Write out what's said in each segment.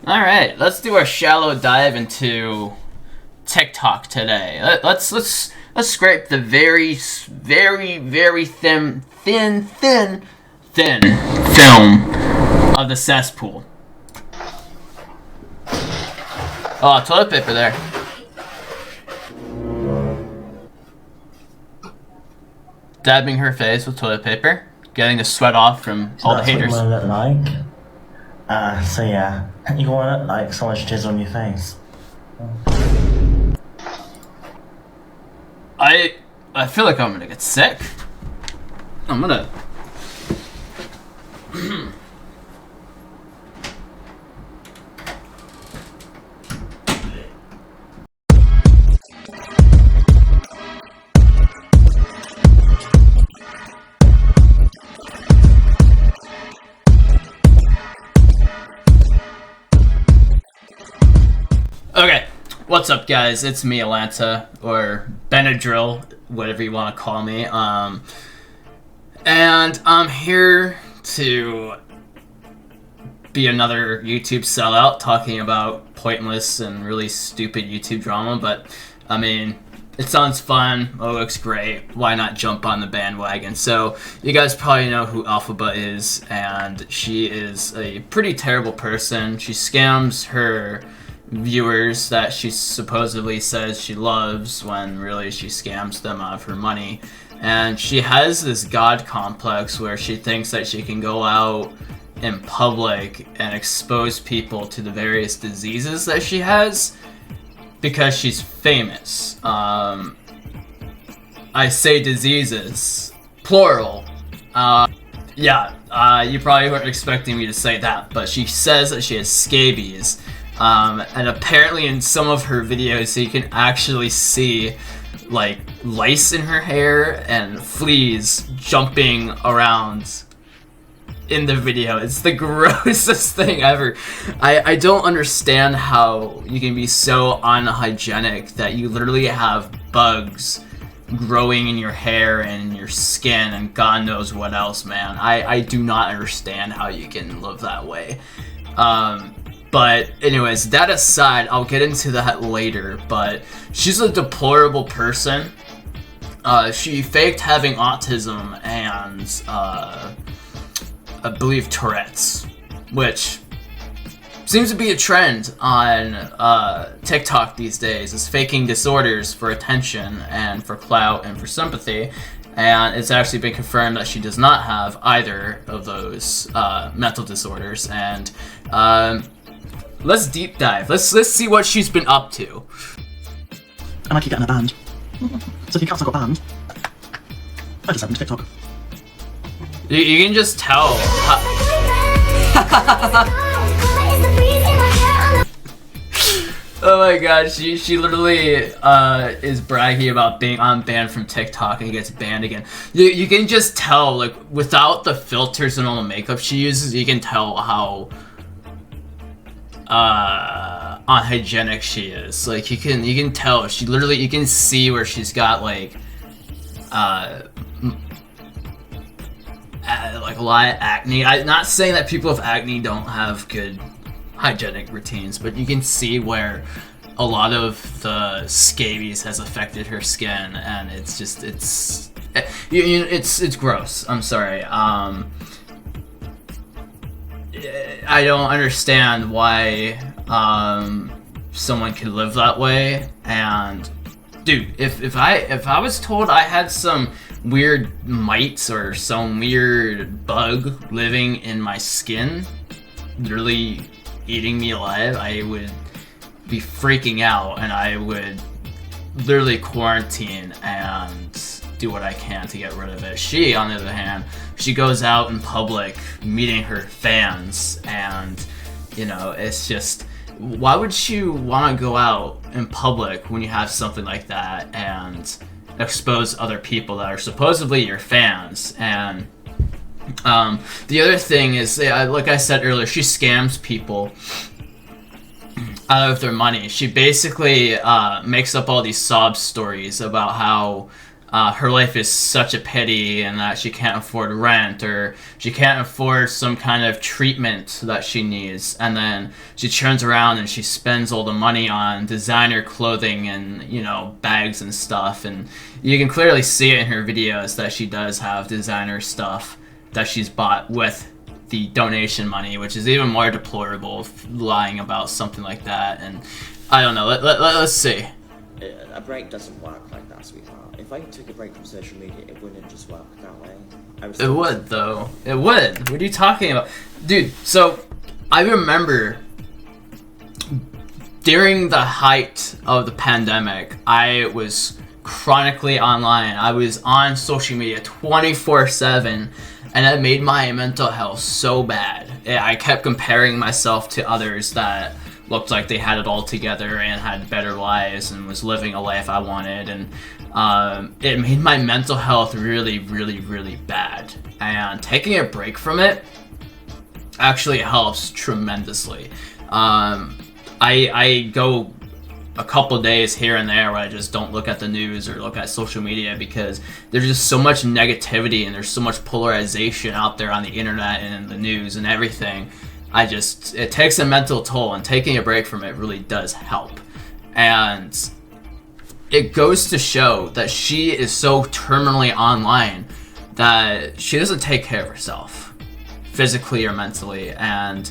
Alright, let's do our shallow dive into TikTok today. Let's scrape the very thin film of the cesspool. Oh, toilet paper there. Dabbing her face with toilet paper, getting the sweat off from all the haters. That's what you want to look like. So yeah, you want to look like so much jizz on your face. I feel like I'm gonna get sick. I'm gonna. Okay, what's up, guys? It's me, Atlanta, or Benadryl, whatever you want to call me. And I'm here to be another YouTube sellout talking about pointless and really stupid YouTube drama. But I mean, it sounds fun. Oh, it looks great. Why not jump on the bandwagon? So you guys probably know who Elpheba is, and she is a pretty terrible person. She scams her viewers that she supposedly says she loves when really she scams them out of her money. And she has this god complex where she thinks that she can go out in public and expose people to the various diseases that she has because she's famous. I say diseases, plural. You probably weren't expecting me to say that, but she says that she has scabies. And apparently in some of her videos you can actually see like lice in her hair and fleas jumping around in the video. It's the grossest thing ever. I don't understand how you can be so unhygienic that you literally have bugs growing in your hair and your skin and God knows what else, man. I do not understand how you can live that way. But anyways, that aside, I'll get into that later, but she's a deplorable person. She faked having autism and, I believe Tourette's, which seems to be a trend on TikTok these days, is faking disorders for attention and for clout and for sympathy. And it's actually been confirmed that she does not have either of those mental disorders. And let's deep dive. Let's see what she's been up to. And I keep getting a banned. So if you can't got banned, I just sent them to TikTok. You can just tell. Oh my god, she literally is bragging about being unbanned from TikTok and gets banned again. You can just tell, like, without the filters and all the makeup she uses, you can tell how unhygienic she is. Like, you can tell she literally, you can see where she's got like a lot of acne. I'm not saying that people with acne don't have good hygienic routines, but you can see where a lot of the scabies has affected her skin, and it's just it's gross. I'm sorry. I don't understand why someone could live that way. And dude, if I was told I had some weird mites or some weird bug living in my skin, literally eating me alive, I would be freaking out, and I would literally quarantine and do what I can to get rid of it. She, on the other hand, she goes out in public meeting her fans, and you know, it's just, why would you want to go out in public when you have something like that and expose other people that are supposedly your fans? And the other thing is, like I said earlier, she scams people out of their money. She basically makes up all these sob stories about how her life is such a pity and that she can't afford rent or she can't afford some kind of treatment that she needs, and then she turns around and she spends all the money on designer clothing and, you know, bags and stuff, and you can clearly see it in her videos that she does have designer stuff that she's bought with the donation money, which is even more deplorable, lying about something like that. And I don't know, let's see. A break doesn't work like that, sweetheart. If I took a break from social media, it wouldn't just work that way. It would, though. It would. What are you talking about? Dude, so I remember during the height of the pandemic, I was chronically online. I was on social media 24/7, and it made my mental health so bad. I kept comparing myself to others that looked like they had it all together and had better lives and was living a life I wanted, and it made my mental health really, really, really bad. And taking a break from it actually helps tremendously. I go a couple days here and there where I just don't look at the news or look at social media because there's just so much negativity and there's so much polarization out there on the internet and in the news and everything. It takes a mental toll, and taking a break from it really does help. And it goes to show that she is so terminally online that she doesn't take care of herself, physically or mentally. And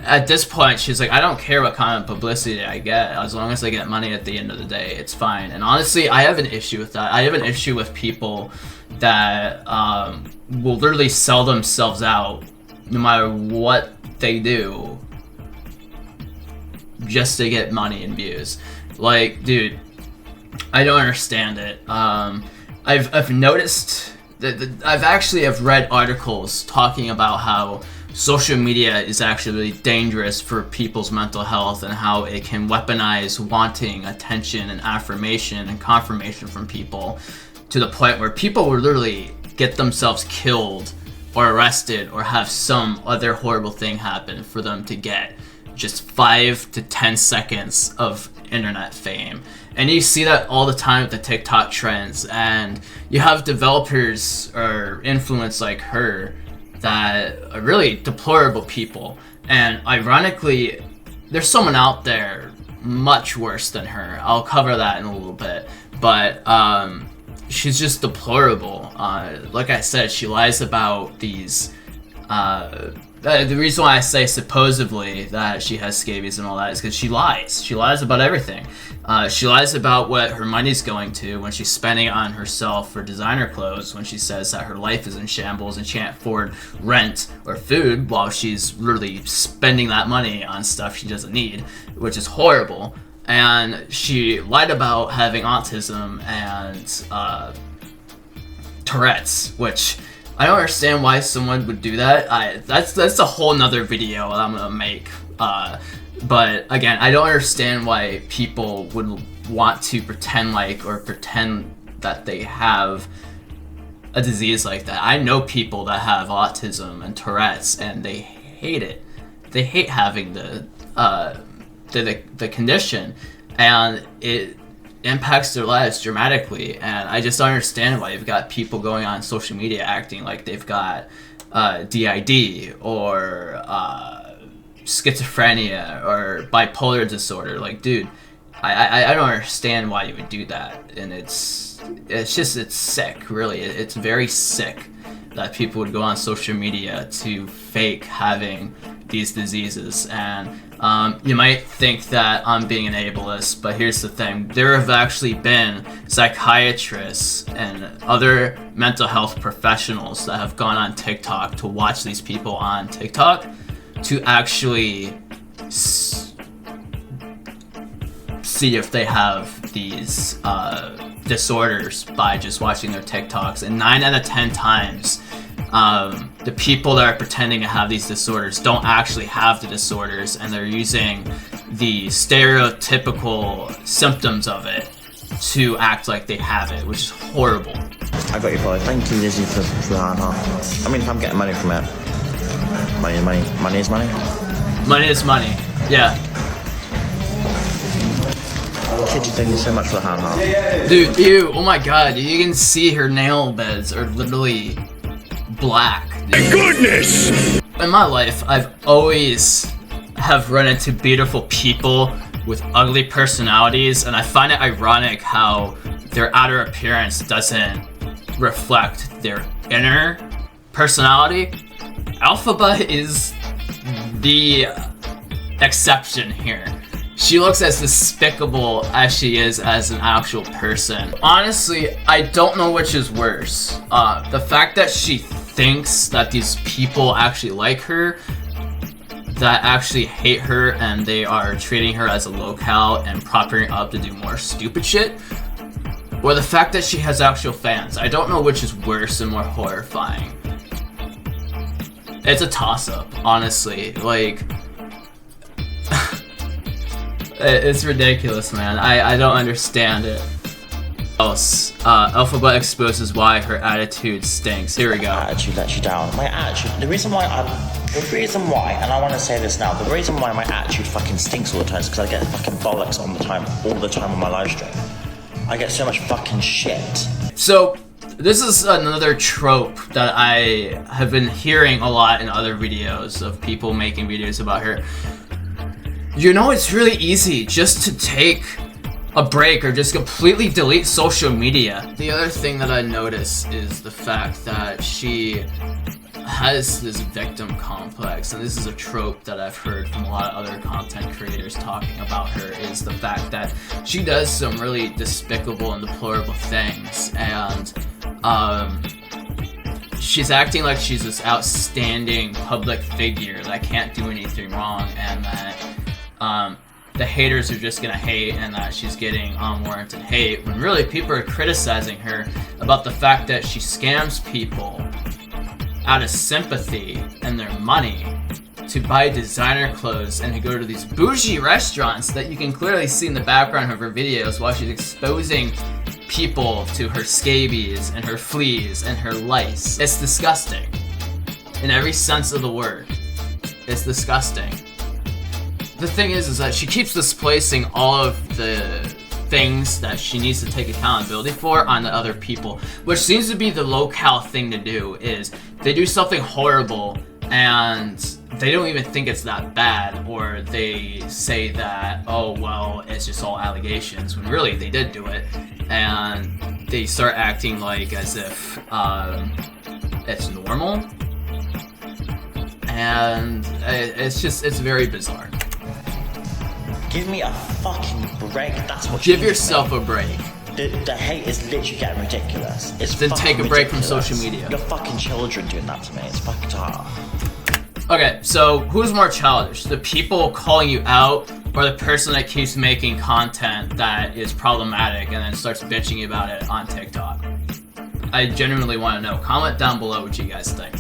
at this point, she's like, I don't care what kind of publicity I get, as long as I get money at the end of the day, it's fine. And honestly, I have an issue with that. I have an issue with people that will literally sell themselves out no matter what they do just to get money and views. Like, dude, I don't understand it. I've noticed that I've read articles talking about how social media is actually really dangerous for people's mental health and how it can weaponize wanting attention and affirmation and confirmation from people to the point where people will literally get themselves killed or arrested or have some other horrible thing happen for them to get just 5 to 10 seconds of internet fame. And you see that all the time with the TikTok trends, and you have developers or influencers like her that are really deplorable people. And ironically, there's someone out there much worse than her. I'll cover that in a little bit. But she's just deplorable. Like I said, she lies about these. The reason why I say supposedly that she has scabies and all that is because she lies. She lies about everything. She lies about what her money's going to when she's spending it on herself for designer clothes, when she says that her life is in shambles and she can't afford rent or food while she's literally spending that money on stuff she doesn't need, which is horrible. And she lied about having autism and Tourette's, which I don't understand why someone would do that. That's a whole nother video that I'm gonna make. But again, I don't understand why people would want to pretend that they have a disease like that. I know people that have autism and Tourette's, and they hate it. They hate having the condition, and it impacts their lives dramatically. And I just don't understand why you've got people going on social media acting like they've got DID or schizophrenia or bipolar disorder. Like, dude, I don't understand why you would do that. And it's sick, really. It's very sick that people would go on social media to fake having these diseases. And you might think that I'm being an ableist, but here's the thing. There have actually been psychiatrists and other mental health professionals that have gone on TikTok to watch these people on TikTok to actually see if they have these disorders by just watching their TikToks. And 9 out of 10 times, the people that are pretending to have these disorders don't actually have the disorders, and they're using the stereotypical symptoms of it to act like they have it, which is horrible. I got you, boy. Thank you, Lizzie, for that. I mean, if I'm getting money from it, money is money. Money is money, yeah. Kitty, thank you so much for the hand. Dude, ew, oh my god, you can see her nail beds are literally black. Dude. Goodness! In my life, I've always have run into beautiful people with ugly personalities, and I find it ironic how their outer appearance doesn't reflect their inner personality. Elpheba is the exception here. She looks as despicable as she is as an actual person. Honestly, I don't know which is worse. The fact that she thinks that these people actually like her, that actually hate her, and they are treating her as a locale and propping her up to do more stupid shit, or the fact that she has actual fans. I don't know which is worse and more horrifying. It's a toss-up, honestly. Like, it's ridiculous, man. I don't understand it. Else, Elpheba exposes why her attitude stinks. Here we go. Attitude lets you down. My attitude, the reason why, and I want to say this now, the reason why my attitude fucking stinks all the time is because I get fucking bollocks all the time on my live stream. I get so much fucking shit. So, this is another trope that I have been hearing a lot in other videos of people making videos about her. You know, it's really easy just to take a break or just completely delete social media. The other thing that I notice is the fact that she has this victim complex, and this is a trope that I've heard from a lot of other content creators talking about her, is the fact that she does some really despicable and deplorable things, and she's acting like she's this outstanding public figure that can't do anything wrong, and that the haters are just gonna hate, and that she's getting unwarranted hate, when really people are criticizing her about the fact that she scams people out of sympathy and their money to buy designer clothes and to go to these bougie restaurants that you can clearly see in the background of her videos while she's exposing people to her scabies and her fleas and her lice. It's disgusting. In every sense of the word. It's disgusting. The thing is that she keeps displacing all of the things that she needs to take accountability for on the other people, which seems to be the locale thing to do. Is they do something horrible and they don't even think it's that bad, or they say that, oh well, it's just all allegations, when really they did do it, and they start acting like as if it's normal, and it's very bizarre. Give me a fucking break, that's what Give yourself a break. The hate is literally getting ridiculous. It's Then take a break from ridiculous. social media. Your fucking children doing that to me, it's fucking tough. Okay, so who's more childish? The people calling you out, or the person that keeps making content that is problematic and then starts bitching about it on TikTok? I genuinely want to know. Comment down below what you guys think.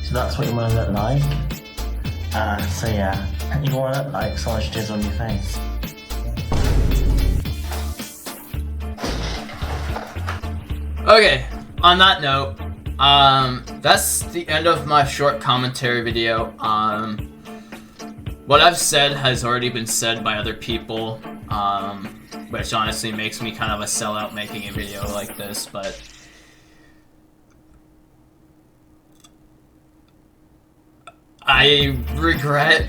So that's what you want to look like. So yeah, you want to look like someone jizz on your face. Okay, on that note, that's the end of my short commentary video. What I've said has already been said by other people, which honestly makes me kind of a sellout making a video like this, but I regret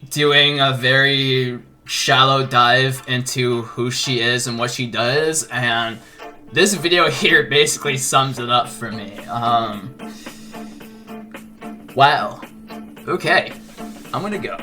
doing a very shallow dive into who she is and what she does, and this video here basically sums it up for me. Wow. Okay, I'm gonna go.